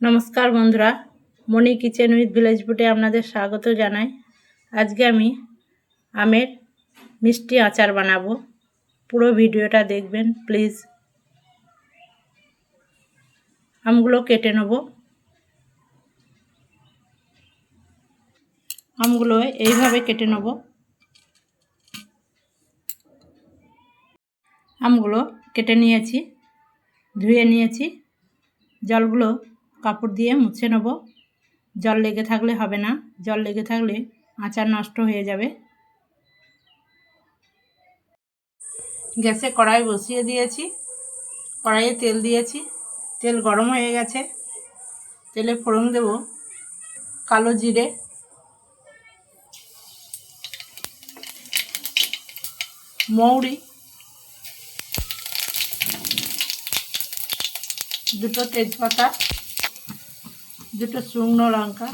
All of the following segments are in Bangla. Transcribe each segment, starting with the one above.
নমস্কার বন্ধুরা, মনি কিচেন উইথ ভিলেজ ফুডে আপনাদের স্বাগত জানাই। আজকে আমি আমের মিষ্টি আচার বানাবো। পুরো ভিডিওটা দেখবেন প্লিজ। আমগুলো কেটে নেব। আমগুলো এইভাবে কেটে নেব। আমগুলো কেটে নিয়েছি, ধুয়ে নিয়েছি। জলগুলো কাপড় দিয়ে মুছে নেব। জল লেগে থাকলে হবে না, জল লেগে থাকলে আচার নষ্ট হয়ে যাবে। গ্যাসে কড়াই বসিয়ে দিয়েছি, কড়াইয়ে তেল দিয়েছি, তেল গরম হয়ে গেছে। তেলে ফোড়ন দেব কালো জিরে, মৌরি, দুটো তেজপাতা, দুটো শুকনো লঙ্কা,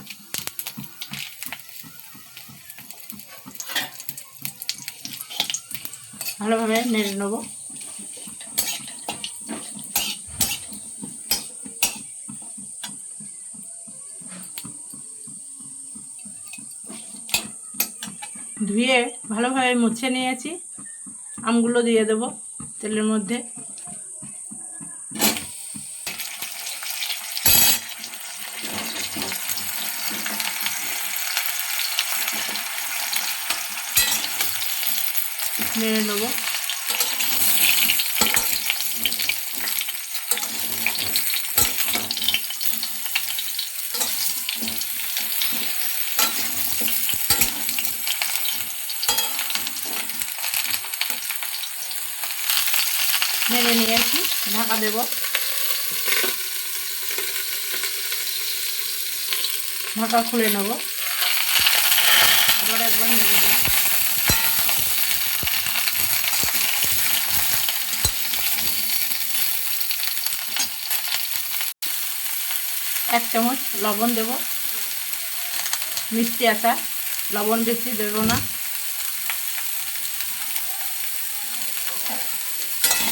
ভালোভাবে নেড়ে নেব। ধুয়ে ভালোভাবে মুছে নিয়েছি। আমগুলো দিয়ে দেব তেলের মধ্যে। নেড়ে নেব। নেড়ে নিয়েছি, ঢাকা দেব। ঢাকা খুলে নেব। আবার একবার নেড়ে দেব। এক চামচ লবণ দেব। মিষ্টি আচার, লবণ বেশি দেব না।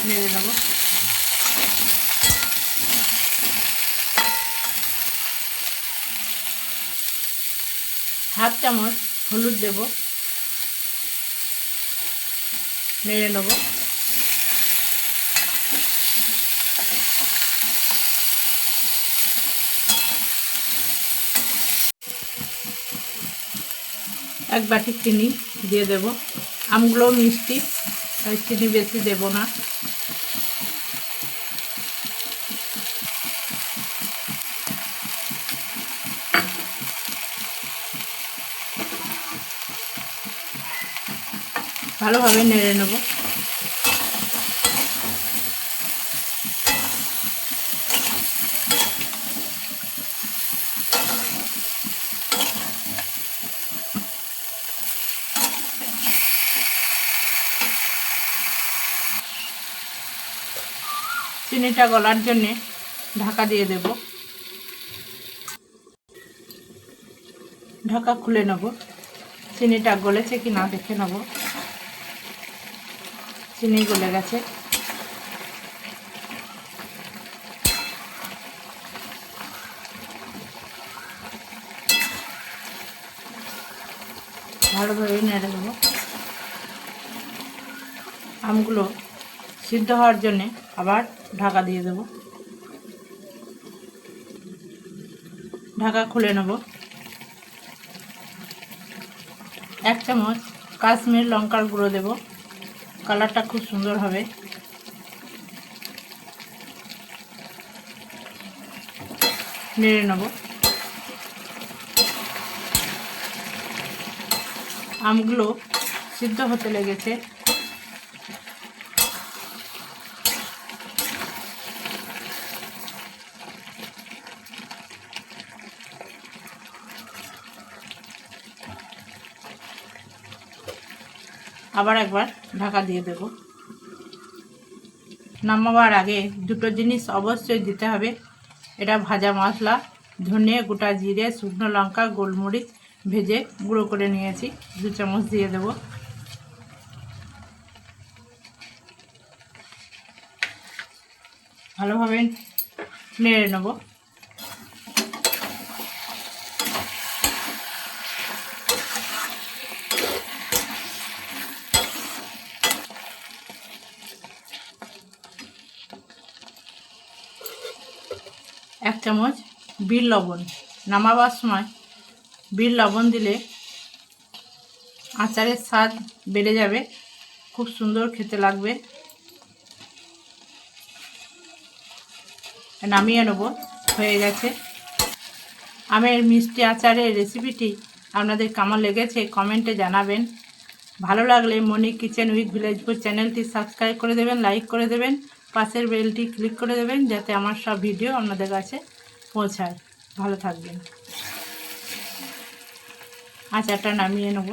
নেড়ে নেব। হাফ চামচ হলুদ দেব। নেড়ে নেব। এক বাটি চিনি দিয়ে দেব। আমগুলো মিষ্টি, তাই চিনি বেশি দেব না। ভালোভাবে নেড়ে নেব। চিনিটা গলার জন্যে ঢাকা দিয়ে দেব। ঢাকা খুলে নেব। চিনিটা গলেছে কি না দেখে নেব। চিনি গলে গেছে। ভালোভাবে নেড়ে দেব। আমগুলো সিদ্ধ হওয়ার জন্যে আবার ঢাকা দিয়ে দেব। ঢাকা খুলে নেব। এক চামচ কাশ্মীর লঙ্কার গুঁড়ো দেব, কালারটা খুব সুন্দর হবে। নেড়ে নেব। আমগুলো সিদ্ধ হতে লেগেছে। আবার একবার ঢাকা দিয়ে দেব। নামাবার আগে দুটো জিনিস অবশ্যই দিতে হবে। এটা ভাজা মশলা, ধনে, গোটা জিরে, শুকনো লঙ্কা, গোলমরিচ ভেজে গুঁড়ো করে নিয়েছি, 2 চামচ দিয়ে দেব। ভালোভাবে নেড়ে নেব। 1 চামচ বিট লবণ। নামাবার সময় বিট লবণ দিলে আচারের স্বাদ বেড়ে যাবে, খুব সুন্দর খেতে লাগবে। নামিয়ে নেব, হয়ে গেছে। আমের মিষ্টি আচারের রেসিপিটি আপনাদের কেমন লেগেছে কমেন্টে জানাবেন। ভালো লাগলে মনি কিচেন উইথ ভিলেজ ফুড চ্যানেলটি সাবস্ক্রাইব করে দেবেন, লাইক করে দেবেন, পাশের বেলটি ক্লিক করে দেবেন যাতে আমার সব ভিডিও আপনাদের কাছে পৌঁছায়। ভালো থাকবেন। আচারটা নামিয়ে নেব।